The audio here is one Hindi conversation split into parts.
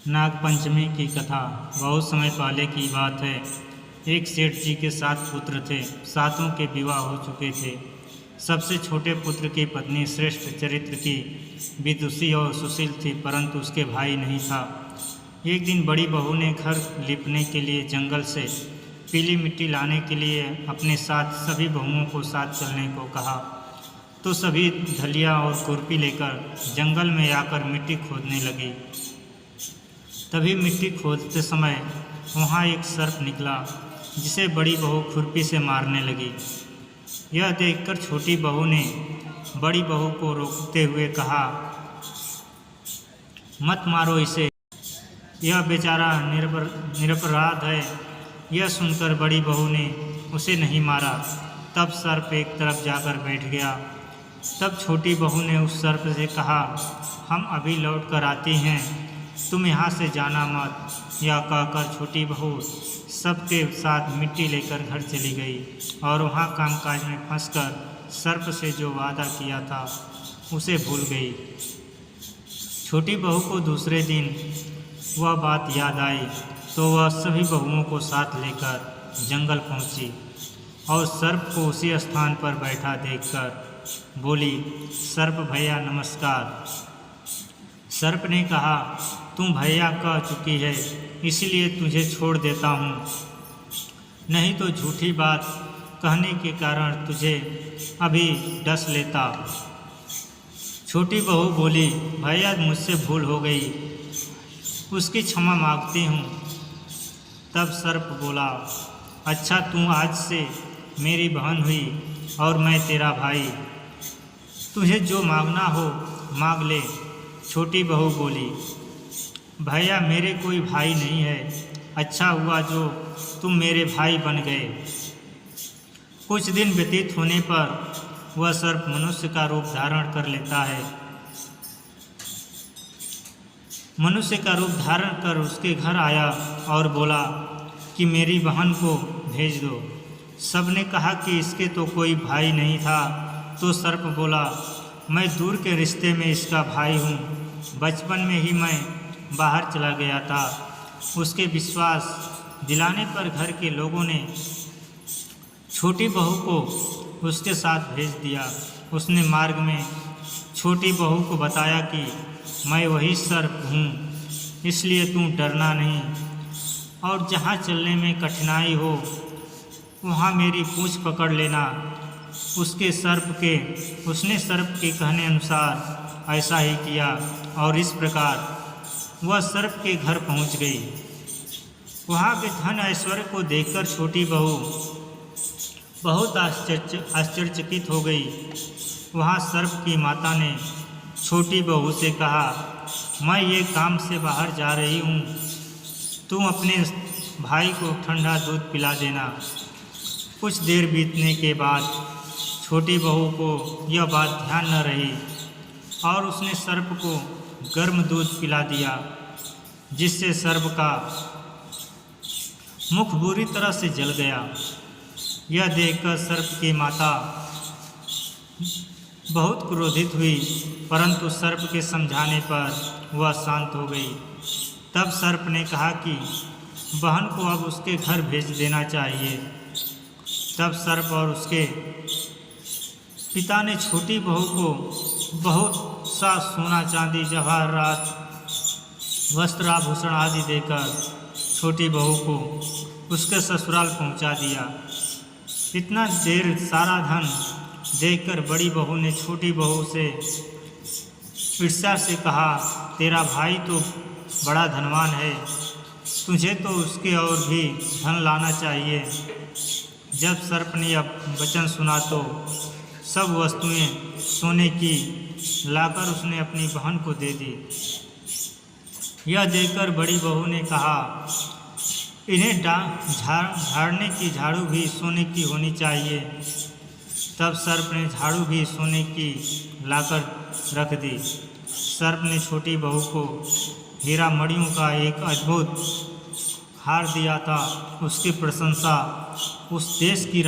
नागपंचमी की कथा। बहुत समय पहले की बात है। एक सेठ जी के 7 पुत्र थे। सातों के विवाह हो चुके थे। सबसे छोटे पुत्र की पत्नी श्रेष्ठ चरित्र की विदुषी और सुशील थी, परंतु उसके भाई नहीं था। एक दिन बड़ी बहू ने घर लिपने के लिए जंगल से पीली मिट्टी लाने के लिए अपने साथ सभी बहुओं को साथ चलने को कहा, तो सभी धलिया और खुरपी लेकर जंगल में आकर मिट्टी खोदने लगी। तभी मिट्टी खोदते समय वहाँ एक सर्प निकला, जिसे बड़ी बहू खुरपी से मारने लगी। यह देखकर छोटी बहू ने बड़ी बहू को रोकते हुए कहा, मत मारो इसे, यह बेचारा निरपराध है। यह सुनकर बड़ी बहू ने उसे नहीं मारा। तब सर्प एक तरफ जाकर बैठ गया। तब छोटी बहू ने उस सर्प से कहा, हम अभी लौट कर आती हैं, तुम यहाँ से जाना मत। यह कहकर छोटी बहू सबके साथ मिट्टी लेकर घर चली गई और वहाँ कामकाज में फंसकर सर्प से जो वादा किया था उसे भूल गई। छोटी बहू को दूसरे दिन वह बात याद आई, तो वह सभी बहुओं को साथ लेकर जंगल पहुँची और सर्प को उसी स्थान पर बैठा देखकर बोली, सर्प भैया नमस्कार। सर्प ने कहा, तुम भैया कह चुकी है, इसलिए तुझे छोड़ देता हूँ, नहीं तो झूठी बात कहने के कारण तुझे अभी डस लेता। छोटी बहू बोली, भैया मुझसे भूल हो गई, उसकी क्षमा मांगती हूँ। तब सर्प बोला, अच्छा तू आज से मेरी बहन हुई और मैं तेरा भाई, तुझे जो मांगना हो मांग ले। छोटी बहू बोली, भैया मेरे कोई भाई नहीं है, अच्छा हुआ जो तुम मेरे भाई बन गए। कुछ दिन व्यतीत होने पर वह सर्प मनुष्य का रूप धारण कर लेता है। मनुष्य का रूप धारण कर उसके घर आया और बोला कि मेरी बहन को भेज दो। सबने कहा कि इसके तो कोई भाई नहीं था। तो सर्प बोला, मैं दूर के रिश्ते में इसका भाई हूँ, बचपन में ही मैं बाहर चला गया था। उसके विश्वास दिलाने पर घर के लोगों ने छोटी बहू को उसके साथ भेज दिया। उसने मार्ग में छोटी बहू को बताया कि मैं वही सर्प हूँ, इसलिए तू डरना नहीं और जहाँ चलने में कठिनाई हो वहाँ मेरी पूँछ पकड़ लेना। उसने सर्प के कहने अनुसार ऐसा ही किया और इस प्रकार वह सर्प के घर पहुँच गई। वहाँ के धन ऐश्वर्य को देखकर छोटी बहू बहुत आश्चर्यचकित हो गई। वहाँ सर्प की माता ने छोटी बहू से कहा, मैं ये काम से बाहर जा रही हूँ, तुम अपने भाई को ठंडा दूध पिला देना। कुछ देर बीतने के बाद छोटी बहू को यह बात ध्यान न रही और उसने सर्प को गर्म दूध पिला दिया, जिससे सर्प का मुख बुरी तरह से जल गया। यह देखकर सर्प की माता बहुत क्रोधित हुई, परंतु सर्प के समझाने पर वह शांत हो गई। तब सर्प ने कहा कि बहन को अब उसके घर भेज देना चाहिए। तब सर्प और उसके पिता ने छोटी बहू को बहुत सा सोना चांदी जवाहरात वस्त्र आभूषण आदि देकर छोटी बहू को उसके ससुराल पहुंचा दिया। इतना देर सारा धन देखकर बड़ी बहू ने छोटी बहू से ईर्ष्या से कहा, तेरा भाई तो बड़ा धनवान है, तुझे तो उसके और भी धन लाना चाहिए। जब सर्प ने यह वचन सुना तो सब वस्तुएं सोने की लाकर उसने अपनी बहन को दे दी। यह देखकर बड़ी बहू ने कहा, इन्हें झाड़ने की झाड़ू भी सोने की होनी चाहिए। तब सर्प ने झाड़ू भी सोने की लाकर रख दी। सर्प ने छोटी बहू को हीरा मणियों का एक अद्भुत हार दिया था। उसकी प्रशंसा उस देश की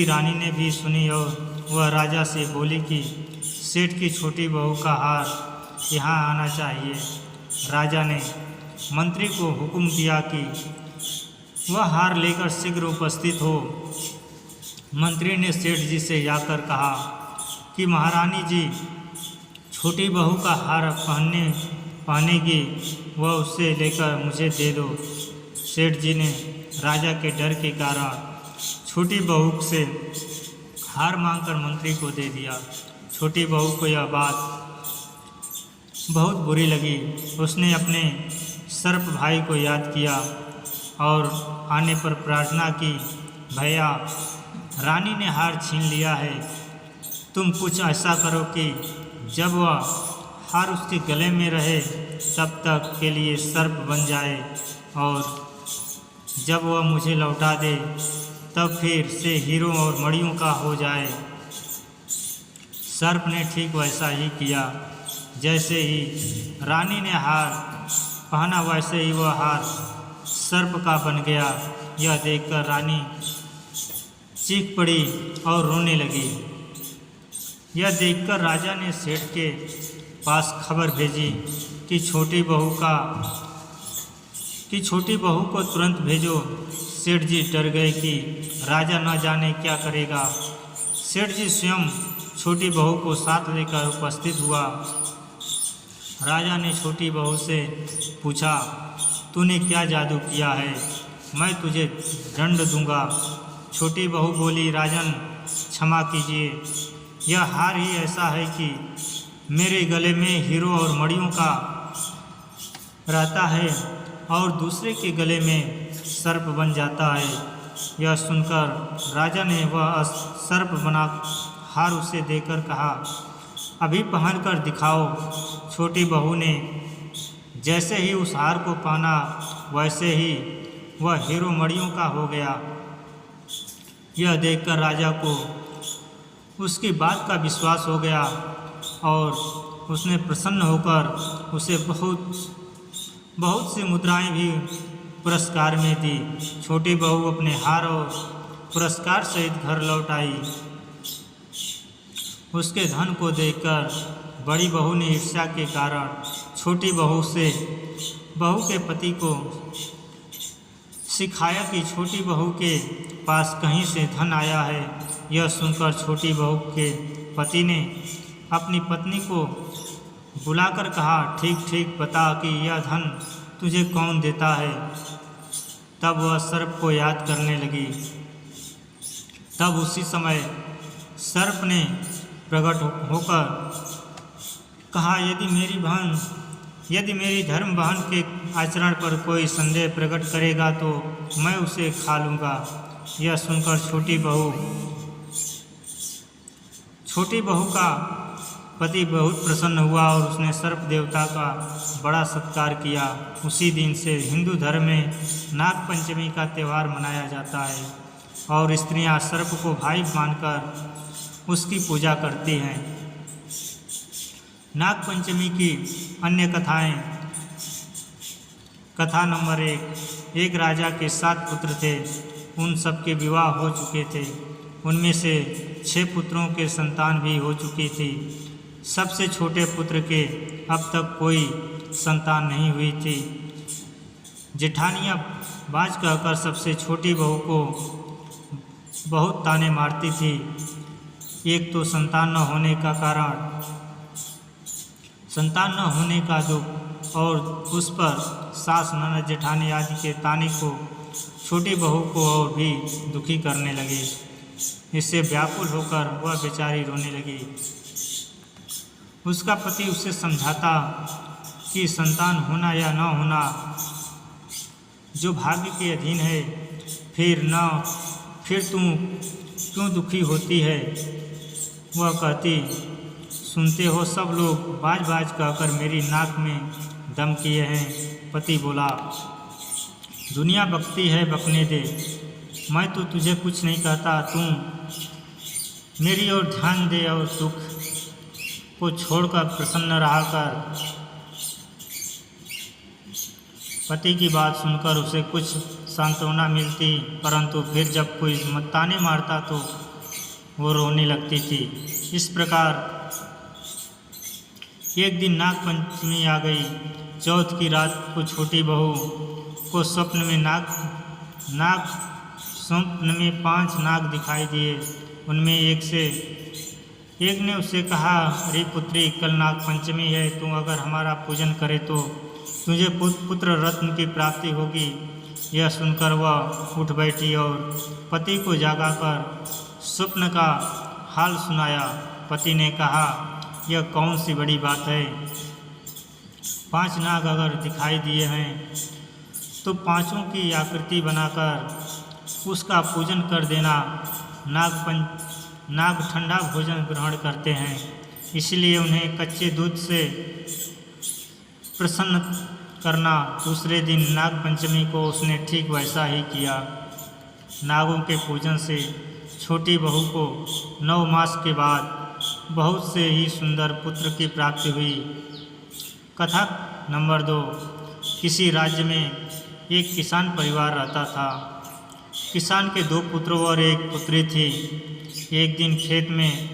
रानी ने भी सुनी और वह राजा से बोली कि सेठ की छोटी बहू का हार यहाँ आना चाहिए। राजा ने मंत्री को हुक्म दिया कि वह हार लेकर शीघ्र उपस्थित हो। मंत्री ने सेठ जी से जाकर कहा कि महारानी जी छोटी बहू का हार पहनेगी, वह उसे लेकर मुझे दे दो। सेठ जी ने राजा के डर के कारण छोटी बहू से हार मांगकर मंत्री को दे दिया। छोटी बहू को यह बात बहुत बुरी लगी। उसने अपने सर्प भाई को याद किया और आने पर प्रार्थना की, भैया रानी ने हार छीन लिया है, तुम कुछ ऐसा करो कि जब वह हार उसके गले में रहे तब तक के लिए सर्प बन जाए, और जब वह मुझे लौटा दे तब फिर से हीरों और मणियों का हो जाए। सर्प ने ठीक वैसा ही किया। जैसे ही रानी ने हार पहना वैसे ही वह हार सर्प का बन गया। यह देखकर रानी चीख पड़ी और रोने लगी। यह देखकर राजा ने सेठ के पास खबर भेजी कि छोटी बहू को तुरंत भेजो। सेठ जी डर गए कि राजा न जाने क्या करेगा। सेठ जी स्वयं छोटी बहू को साथ लेकर उपस्थित हुआ। राजा ने छोटी बहू से पूछा, तूने क्या जादू किया है, मैं तुझे दंड दूंगा। छोटी बहू बोली, राजन क्षमा कीजिए, यह हार ही ऐसा है कि मेरे गले में हीरो और मणियों का रहता है और दूसरे के गले में सर्प बन जाता है। यह सुनकर राजा ने वह सर्प बना हार उसे देकर कहा, अभी पहन कर दिखाओ। छोटी बहू ने जैसे ही उस हार को पहना वैसे ही वह हीरो मणियों का हो गया। यह देखकर राजा को उसकी बात का विश्वास हो गया और उसने प्रसन्न होकर उसे बहुत सी मुद्राएं भी पुरस्कार में दी। छोटी बहू अपने हार और पुरस्कार सहित घर लौट आई। उसके धन को देखकर बड़ी बहू ने ईर्ष्या के कारण छोटी बहू के पति को सिखाया कि छोटी बहू के पास कहीं से धन आया है। यह सुनकर छोटी बहू के पति ने अपनी पत्नी को बुलाकर कहा, ठीक ठीक बता कि यह धन तुझे कौन देता है। तब वह सर्प को याद करने लगी। तब उसी समय सर्प ने प्रकट होकर कहा, यदि मेरी धर्म बहन के आचरण पर कोई संदेह प्रकट करेगा तो मैं उसे खा लूँगा। यह सुनकर छोटी बहू का पति बहुत प्रसन्न हुआ और उसने सर्प देवता का बड़ा सत्कार किया। उसी दिन से हिंदू धर्म में नाग पंचमी का त्यौहार मनाया जाता है और स्त्रियां सर्प को भाई मानकर उसकी पूजा करती हैं। नाग पंचमी की अन्य कथाएं। कथा नंबर 1। एक राजा के 7 पुत्र थे। उन सबके विवाह हो चुके थे। उनमें से 6 पुत्रों के संतान भी हो चुकी थी। सबसे छोटे पुत्र के अब तक कोई संतान नहीं हुई थी। जेठानियाँ बाज कहकर सबसे छोटी बहू को बहुत ताने मारती थी। एक तो संतान न होने का दुख और उस पर सास ननद जेठानी आदि के ताने को छोटी बहू को और भी दुखी करने लगे। इससे व्याकुल होकर वह बेचारी रोने लगी। उसका पति उसे समझाता कि संतान होना या न होना जो भाग्य के अधीन है, फिर तुम क्यों दुखी होती है। वह कहती, सुनते हो सब लोग बाज बाज कहकर मेरी नाक में दम किए हैं। पति बोला, दुनिया बकती है, बकने दे, मैं तो तुझे कुछ नहीं कहता। तुम मेरी ओर ध्यान दे और दुख को छोड़कर प्रसन्न रहा कर। पति की बात सुनकर उसे कुछ सांत्वना मिलती, परंतु फिर जब कोई ताने मारता तो वो रोने लगती थी। इस प्रकार एक दिन नाग पंचमी आ गई। चौथ की रात को छोटी बहू को स्वप्न में 5 नाग दिखाई दिए। उनमें एक ने उससे कहा, अरे पुत्री, कल नाग पंचमी है, तू अगर हमारा पूजन करे तो तुझे पुत्र रत्न की प्राप्ति होगी। यह सुनकर वह उठ बैठी और पति को जागाकर स्वप्न का हाल सुनाया। पति ने कहा, यह कौन सी बड़ी बात है? 5 नाग अगर दिखाई दिए हैं तो 5 की आकृति बनाकर उसका पूजन कर देना। नाग ठंडा भोजन ग्रहण करते हैं, इसलिए उन्हें कच्चे दूध से प्रसन्न करना। दूसरे दिन नाग पंचमी को उसने ठीक वैसा ही किया। नागों के पूजन से छोटी बहू को 9 मास के बाद बहुत से ही सुंदर पुत्र की प्राप्ति हुई। कथा नंबर 2। किसी राज्य में एक किसान परिवार रहता था। किसान के 2 पुत्र और 1 पुत्री थी। एक दिन खेत में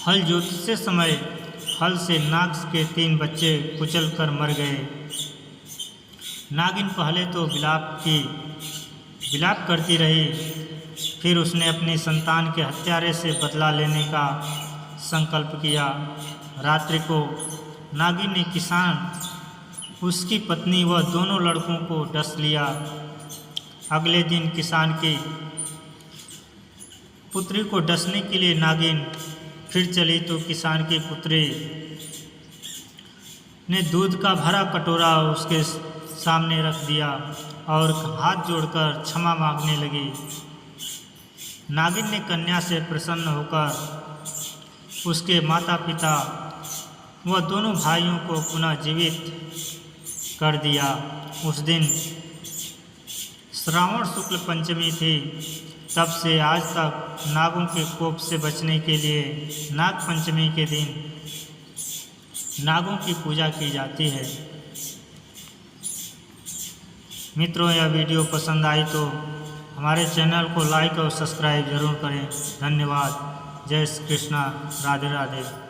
हल जोतते समय हल से नाग के 3 बच्चे कुचल कर मर गए। नागिन पहले तो विलाप करती रही, फिर उसने अपनी संतान के हत्यारे से बदला लेने का संकल्प किया। रात्रि को नागिन ने किसान, उसकी पत्नी व दोनों लड़कों को डस लिया। अगले दिन किसान की पुत्री को डसने के लिए नागिन फिर चली तो किसान की पुत्री ने दूध का भरा कटोरा उसके सामने रख दिया और हाथ जोड़कर क्षमा मांगने लगी। नागिन ने कन्या से प्रसन्न होकर उसके माता पिता व दोनों भाइयों को पुनः जीवित कर दिया। उस दिन श्रावण शुक्ल पंचमी थी। तब से आज तक नागों के कोप से बचने के लिए नाग पंचमी के दिन नागों की पूजा की जाती है। मित्रों, यह वीडियो पसंद आई तो हमारे चैनल को लाइक और सब्सक्राइब जरूर करें। धन्यवाद। जय श्री कृष्णा। राधे राधे।